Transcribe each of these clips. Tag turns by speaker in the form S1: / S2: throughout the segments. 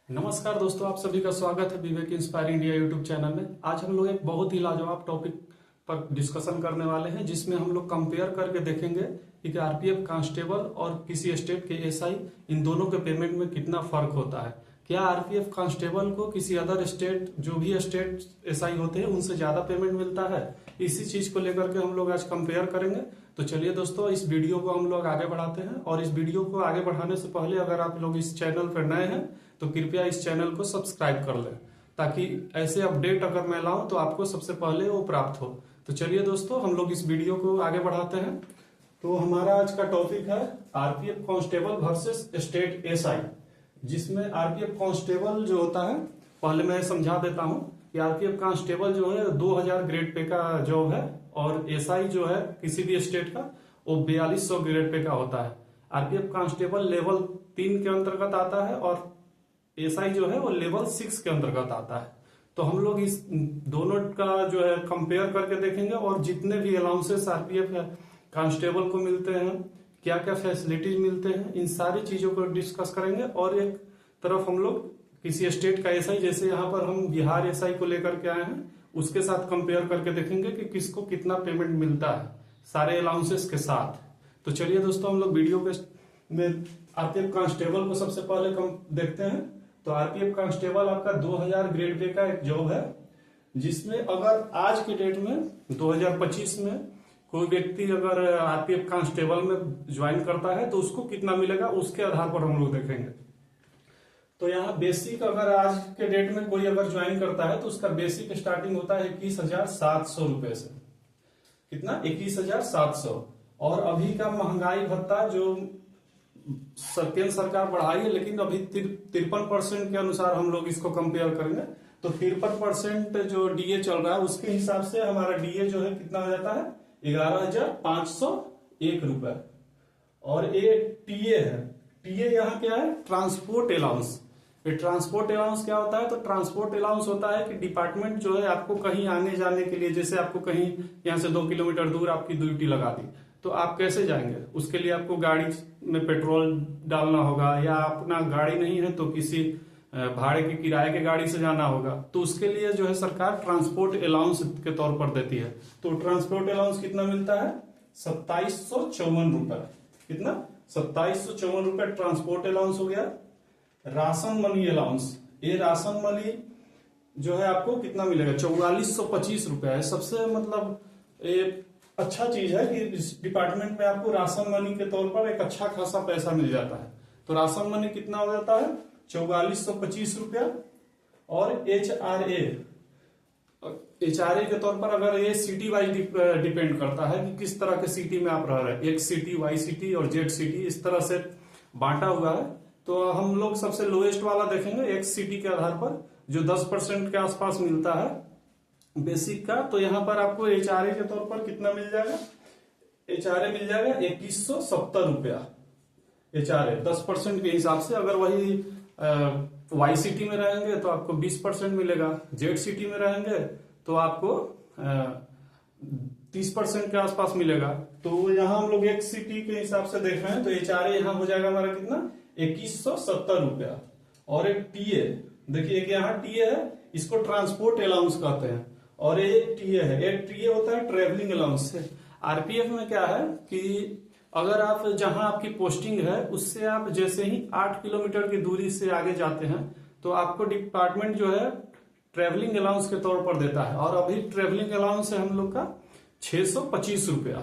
S1: नमस्कार दोस्तों, आप सभी का स्वागत है विवेक इंस्पायर इंडिया यूट्यूब चैनल में। आज हम लोग एक बहुत ही लाजवाब टॉपिक पर डिस्कशन करने वाले हैं, जिसमें हम लोग कंपेयर करके देखेंगे कि आरपीएफ कांस्टेबल और किसी स्टेट के एसआई इन दोनों के पेमेंट में कितना फर्क होता है। क्या आरपीएफ कांस्टेबल को किसी अदर स्टेट, जो भी स्टेट एसआई होते हैं, उनसे ज्यादा पेमेंट मिलता है? इसी चीज को लेकर के हम लोग आज कंपेयर करेंगे। तो चलिए दोस्तों, इस वीडियो को हम लोग आगे बढ़ाते हैं। और इस वीडियो को आगे बढ़ाने से पहले अगर आप लोग इस चैनल पर नए हैं तो कृपया इस चैनल को सब्सक्राइब कर लें, ताकि ऐसे अपडेट अगर मैं लाऊं तो आपको सबसे पहले वो प्राप्त हो। तो चलिए दोस्तों, हम लोग इस वीडियो को आगे बढ़ाते हैं। तो हमारा आज का टॉपिक है RPF constable versus state SI, जिसमें आरपीएफ कांस्टेबल जो होता है, पहले मैं समझा देता हूं कि आरपीएफ कांस्टेबल जो है 2000 ग्रेड पे का जॉब है, और एसआई जो है किसी भी स्टेट का वो 4200 ग्रेड पे का होता है। आरपीएफ कांस्टेबल लेवल 3 के अंतर्गत आता है और एसआई जो है वो लेवल 6 के अंतर्गत आता है। तो हम लोग इस दोनों का जो है कंपेयर करके देखेंगे, और जितने भी अलाउंसेस आरपीएफ कांस्टेबल को मिलते हैं, क्या क्या फैसिलिटीज मिलते हैं, इन सारी चीजों को डिस्कस करेंगे। और एक तरफ हम लोग किसी स्टेट का एसआई, जैसे यहाँ पर हम बिहार एसआई को लेकर के आए हैं, उसके साथ कंपेयर करके देखेंगे कि किसको कितना पेमेंट मिलता है सारे अलाउंसेस के साथ। तो चलिए दोस्तों, हम लोग वीडियो में आरपीएफ कांस्टेबल को सबसे पहले देखते हैं। तो आरपीएफ कांस्टेबल आपका 2000 ग्रेड पे का एक जॉब है, जिसमें अगर आज के डेट में 2025 में कोई व्यक्ति अगर आरपीएफ कांस्टेबल में ज्वाइन करता है तो उसको कितना मिलेगा, उसके आधार पर हम लोग देखेंगे। तो यहाँ बेसिक, अगर आज के डेट में कोई अगर ज्वाइन करता है तो उसका बेसिक स्टार्टिंग होता है 21,700 रुपए से। कितना? 21,700। और अभी का महंगाई भत्ता जो केंद्र सरकार बढ़ाई है, लेकिन अभी 53% के अनुसार हम लोग इसको कंपेयर करेंगे तो 53% जो डीए चल रहा है उसके हिसाब से हमारा डीए जो है कितना हो जाता है? 11,501 रुपए। और ये टीए है। टीए यहाँ क्या है? Transport allowance. ये ट्रांसपोर्ट अलाउंस क्या होता है? तो ट्रांसपोर्ट अलाउंस होता है कि डिपार्टमेंट जो है आपको कहीं आने जाने के लिए, जैसे आपको कहीं यहाँ से 2 किलोमीटर दूर आपकी ड्यूटी लगा दी, तो आप कैसे जाएंगे? उसके लिए आपको गाड़ी में पेट्रोल डालना होगा, या अपना गाड़ी नहीं है तो किसी भाड़े के किराए के गाड़ी से जाना होगा। तो उसके लिए जो है सरकार ट्रांसपोर्ट अलाउंस के तौर पर देती है। तो ट्रांसपोर्ट अलाउंस कितना मिलता है? 2754 रुपए। कितना? 2754 रुपए ट्रांसपोर्ट अलाउंस हो गया। राशन मनी अलाउंस, ये राशन मनी जो है आपको कितना मिलेगा? 4425 रुपए है। सबसे मतलब ये अच्छा चीज है कि इस डिपार्टमेंट में आपको राशन मनी के तौर पर एक अच्छा खासा पैसा मिल जाता है। तो राशन मनी कितना हो जाता है? 4425 रुपया। और एचआरए के तौर पर, अगर ये सिटी वाइज डिपेंड करता है कि किस तरह के सिटी में आप रह रहे हैं, एक सिटी, वाई सिटी और जेड सिटी, इस तरह से बांटा हुआ है। तो हम लोग सबसे लोएस्ट वाला देखेंगे, एक सिटी के आधार पर, जो 10% के आसपास मिलता है बेसिक का। तो यहां पर आपको एचआरए के तौर पर कितना मिल जाएगा? एचआरए मिल जाएगा 2170 रुपया। एचआरए 10% के हिसाब से। अगर वही वाई सिटी में रहेंगे तो आपको 20% मिलेगा, जेड सिटी में रहेंगे तो आपको 30% के आसपास मिलेगा। तो यहाँ हम लोग एक सिटी के हिसाब से देख रहे हैं, तो एचआरए यहाँ हो जाएगा हमारा कितना? 2170 रुपया। और एक टीए, देखिए कि यहाँ टीए है, इसको ट्रांसपोर्ट अलाउंस कहते हैं, और ये टीए है। एक टीए होता है ट्रेवलिंग अलाउंस। आरपीएफ में क्या है कि अगर आप जहां आपकी पोस्टिंग है उससे आप जैसे ही 8 किलोमीटर की दूरी से आगे जाते हैं तो आपको डिपार्टमेंट जो है ट्रेवलिंग अलाउंस के तौर पर देता है। और अभी ट्रेवलिंग अलाउंस है हम लोग का 625 रुपया।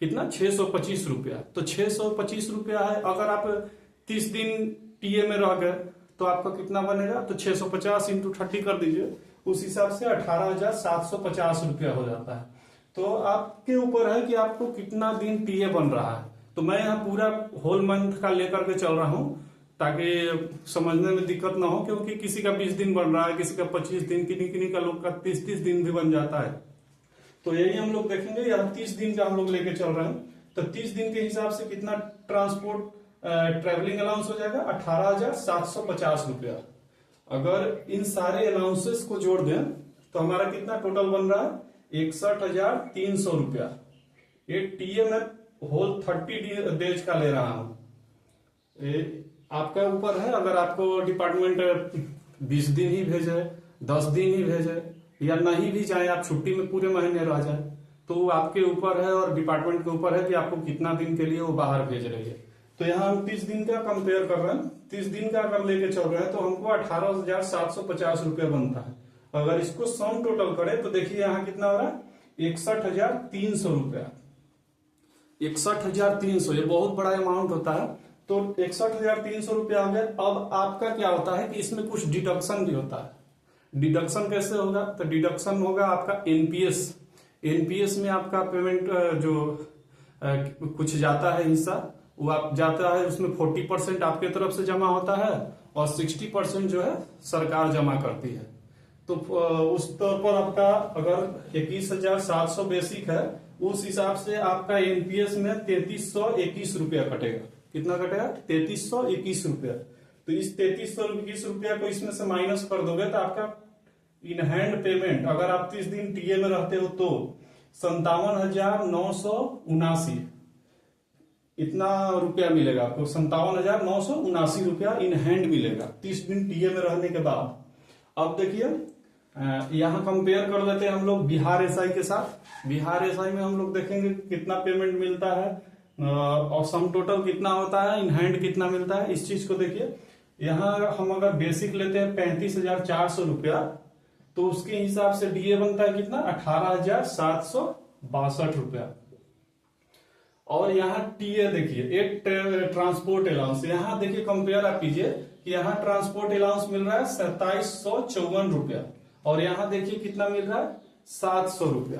S1: कितना? 625 रुपया। तो 625 रुपया है। अगर आप 30 दिन टीए में रह गए तो आपका कितना बनेगा? तो 650 × 30 कर दीजिए, उस हिसाब से 18,750 रुपया हो जाता है। तो आपके ऊपर है कि आपको कितना दिन टीए बन रहा है। तो मैं यहाँ पूरा होल मंथ का लेकर के चल रहा हूँ, ताकि समझने में दिक्कत ना हो, क्योंकि किसी का 20 दिन बन रहा है, किसी का 25 दिन, किन्हीं का लोग का 30 दिन भी बन जाता है। तो यही हम लोग देखेंगे। यहाँ 30 दिन का हम लोग लेके चल रहे हैं, तो 30 दिन के हिसाब से कितना ट्रांसपोर्ट ट्रेवलिंग अलाउंस हो जाएगा? 18,750 रुपया। अगर इन सारे अलाउंसेस को जोड़ दें तो हमारा कितना टोटल बन रहा है? 61,300 रुपया। ये टीए में होल 30 डेज का ले रहा हूं। आपका ऊपर है, अगर आपको डिपार्टमेंट 20 दिन ही भेजे, 10 दिन ही भेजे, या नहीं भी जाए, आप छुट्टी में पूरे महीने रह जाए, तो वो आपके ऊपर है और डिपार्टमेंट के ऊपर है कि आपको कितना दिन के लिए वो बाहर भेज रही है। तो यहाँ हम 30 दिन का कंपेयर कर रहे हैं। 30 दिन का अगर लेके चल रहे हैं तो हमको 18,750 रुपया बनता है। अगर इसको सम टोटल करें तो देखिए यहाँ कितना हो रहा है, 61,300 रुपया। 61,300, ये बहुत बड़ा अमाउंट होता है। तो 61,300 रुपया हो गया। अब आपका क्या होता है कि इसमें कुछ डिडक्शन भी होता है। डिडक्शन कैसे होगा, तो डिडक्शन होगा आपका एनपीएस। एनपीएस में आपका पेमेंट जो कुछ जाता है हिस्सा, वो आप जाता है, उसमें 40% आपके तरफ से जमा होता है और 60% जो है सरकार जमा करती है। तो उस तौर पर आपका अगर 21,700 बेसिक है, उस हिसाब से आपका एनपीएस में 3321 रुपया कटेगा। कितना कटेगा, 3321 रुपया। तो इस 3321 रुपया को इसमें से माइनस कर दोगे तो आपका इन हैंड पेमेंट, अगर आप 30 दिन टीए में रहते हो तो 57,979 इतना रुपया मिलेगा आपको। 57,979 रुपया इन हैंड मिलेगा 30 दिन टीए में रहने के बाद। अब देखिए यहाँ कंपेयर कर लेते हैं हम लोग बिहार एसआई के साथ। बिहार एसआई में हम लोग देखेंगे कितना पेमेंट मिलता है और सम टोटल कितना होता है, इन हैंड कितना मिलता है। इस चीज को देखिए, यहाँ हम अगर बेसिक लेते हैं 35,400 रुपया, तो उसके हिसाब से डीए बनता है कितना, 18,762 रुपया। और यहाँ टीए देखिए, एक ट्रांसपोर्ट अलाउंस, यहाँ देखिए कंपेयर आप कीजिए कि यहाँ ट्रांसपोर्ट अलाउंस मिल रहा है 2754 रुपया और यहाँ देखिए कितना मिल रहा है 700 रुपया,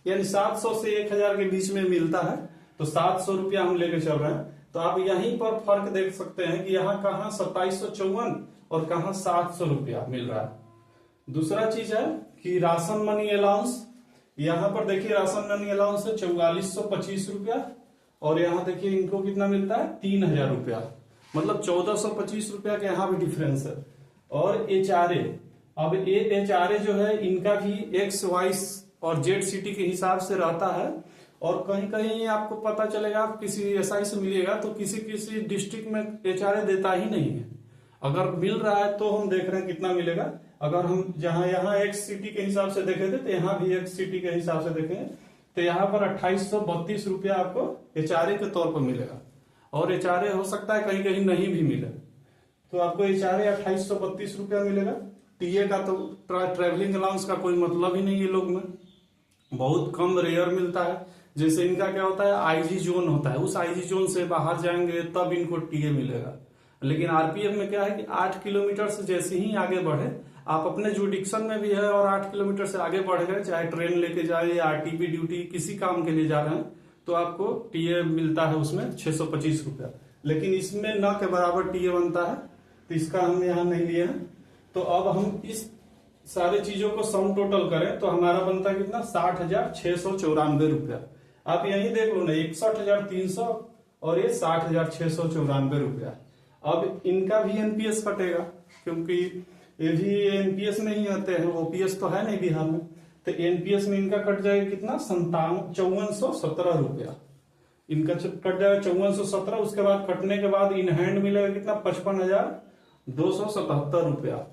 S1: यानी 700 से 1000 के बीच में मिलता है। तो 700 रुपया हम लेके चल रहे हैं। तो आप यहीं पर फर्क देख सकते हैं कि यहाँ कहाँ 2754 और कहाँ 700 रुपया मिल रहा है। दूसरा चीज है कि राशन मनी अलाउंस, यहाँ पर देखिए राशन मनी अलाउंस है 4425 रुपया और यहाँ देखिए इनको कितना मिलता है 3000 रुपया, मतलब 1425 रुपया का यहाँ भी डिफरेंस है। और एचआरए, अब ये एचआरए जो है इनका भी एक्स वाई और जेड सिटी के हिसाब से रहता है और कहीं कहीं आपको पता चलेगा, किसी एसआई से मिलेगा तो किसी किसी डिस्ट्रिक्ट में एचआरए देता ही नहीं है। अगर मिल रहा है तो हम देख रहे हैं कितना मिलेगा। अगर हम जहां यहाँ एक्स सिटी के हिसाब से देखे थे तो यहाँ भी एक्स सिटी के हिसाब से देखेंगे तो यहाँ पर 2832 रुपया आपको एचआरए के तौर पर मिलेगा। और एचआरए हो सकता है कहीं कहीं नहीं भी मिले, तो आपको एचआरए 2832 रुपया मिलेगा। टीए का तो ट्रेवलिंग अलाउंस का कोई मतलब ही नहीं है, लोग में बहुत कम रेयर मिलता है। जैसे इनका क्या होता है, आईजी जोन होता है, उस आईजी जोन से बाहर जाएंगे तब इनको टीए मिलेगा। लेकिन आरपीएफ में क्या है कि 8 किलोमीटर से जैसे ही आगे बढ़े, आप अपने जुडिक्शन में भी है और 8 किलोमीटर से आगे बढ़ गए, चाहे ट्रेन लेके जाए या आरटीपी ड्यूटी किसी काम के लिए जा रहे हैं, तो आपको टीए मिलता है उसमें 625 रुपया। लेकिन इसमें न के बराबर टीए बनता है, तो इसका हम यहाँ नहीं लिए हैं। तो अब हम इस सारे चीजों को सम टोटल करें तो हमारा बनता है कितना, 60,694 रुपया। आप यही देख लो ना, 61,300 और ये 60,694 रुपया। अब इनका भी एनपीएस कटेगा क्योंकि ये भी एनपीएस में ही आते हैं, ओपीएस तो है नहीं बिहार में। तो एनपीएस में इनका कट जाएगा कितना, 5417 रुपया। इनका कट जाएगा 5417। उसके बाद कटने के बाद इन हैंड मिलेगा कितना, 55,277 रुपया।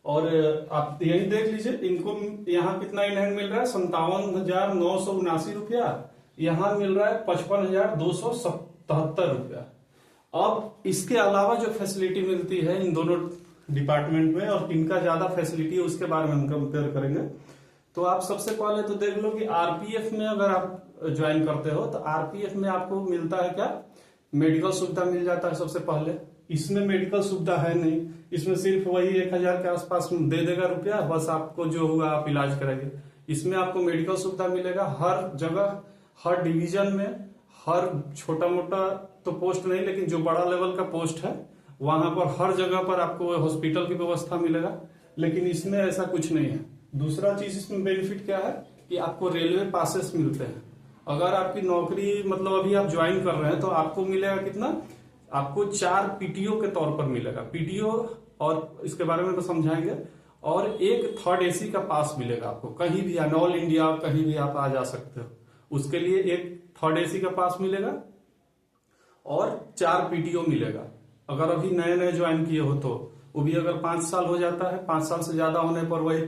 S1: और आप यही देख लीजिए, इनको यहाँ कितना इन हैंड मिल रहा है, 57,979 रुपया। यहाँ मिल रहा है 55,277 रुपया। अब इसके अलावा जो फैसिलिटी मिलती है इन दोनों डिपार्टमेंट में और किनका ज्यादा फैसिलिटी है उसके बारे में हम कंपेयर करेंगे। तो आप सबसे पहले तो देख लो कि आरपीएफ में अगर आप ज्वाइन करते हो तो आरपीएफ में आपको मिलता है क्या, मेडिकल सुविधा मिल जाता है सबसे पहले। इसमें मेडिकल सुविधा है नहीं, इसमें सिर्फ वही 1000 के आसपास दे देगा रुपया, बस आपको जो होगा आप इलाज कराएंगे। इसमें आपको मेडिकल सुविधा मिलेगा हर जगह, हर डिवीजन में, हर छोटा मोटा तो पोस्ट नहीं लेकिन जो बड़ा लेवल का पोस्ट है वहां पर हर जगह पर आपको हॉस्पिटल की व्यवस्था मिलेगा। लेकिन इसमें ऐसा कुछ नहीं है। दूसरा चीज इसमें बेनिफिट क्या है कि आपको रेलवे पासेस मिलते हैं। अगर आपकी नौकरी मतलब अभी आप ज्वाइन कर रहे हैं तो आपको मिलेगा कितना, आपको 4 पीटीओ के तौर पर मिलेगा। पीटीओ और इसके बारे में तो समझाएंगे। और एक 3rd एसी का पास मिलेगा आपको, कहीं भी ऑल इंडिया कहीं भी आप आ जा सकते हो। उसके लिए एक 3rd एसी का पास मिलेगा और 4 पीटीओ मिलेगा। अगर अभी नए नए ज्वाइन किए हो तो वो भी अगर 5 साल हो जाता है, 5 साल से ज्यादा होने पर वही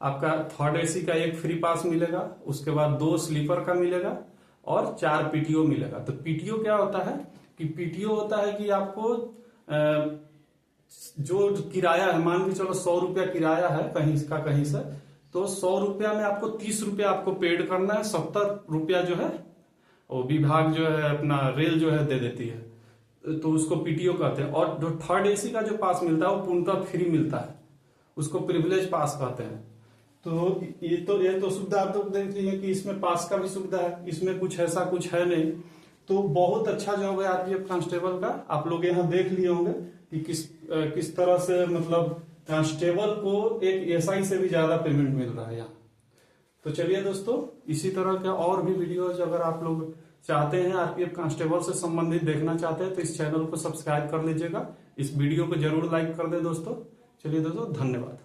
S1: आपका थर्ड एसी का एक फ्री पास मिलेगा, उसके बाद 2 स्लीपर का मिलेगा और 4 पीटीओ मिलेगा। तो पीटीओ क्या होता है कि पीटीओ होता है कि आपको जो किराया है, मान के चलो 100 रुपया किराया है कहीं का कहीं से, तो 100 रुपया में आपको 30 रुपया आपको पेड करना है, 70 रुपया जो है वो विभाग जो है अपना रेल जो है दे देती है, तो उसको पीटीओ कहते हैं। और जो थर्ड एसी का जो पास मिलता है वो पूर्णतः फ्री मिलता है, उसको प्रिविलेज पास कहते हैं। तो ये तो सुविधा आप लोग देख लीजिए कि इसमें पास का भी सुविधा है, इसमें कुछ ऐसा कुछ है नहीं। तो बहुत अच्छा जॉब है आरपीएफ कांस्टेबल का। आप लोग यहाँ देख लिए होंगे कि किस तरह से मतलब कांस्टेबल को एक एसआई से भी ज्यादा पेमेंट मिल रहा है यहाँ। तो चलिए दोस्तों, इसी तरह के और भी वीडियोज अगर आप लोग चाहते हैं आरपीएफ कांस्टेबल से संबंधित देखना चाहते हैं तो इस चैनल को सब्सक्राइब कर लीजिएगा। इस वीडियो को जरूर लाइक कर दे दोस्तों। चलिए दोस्तों, धन्यवाद।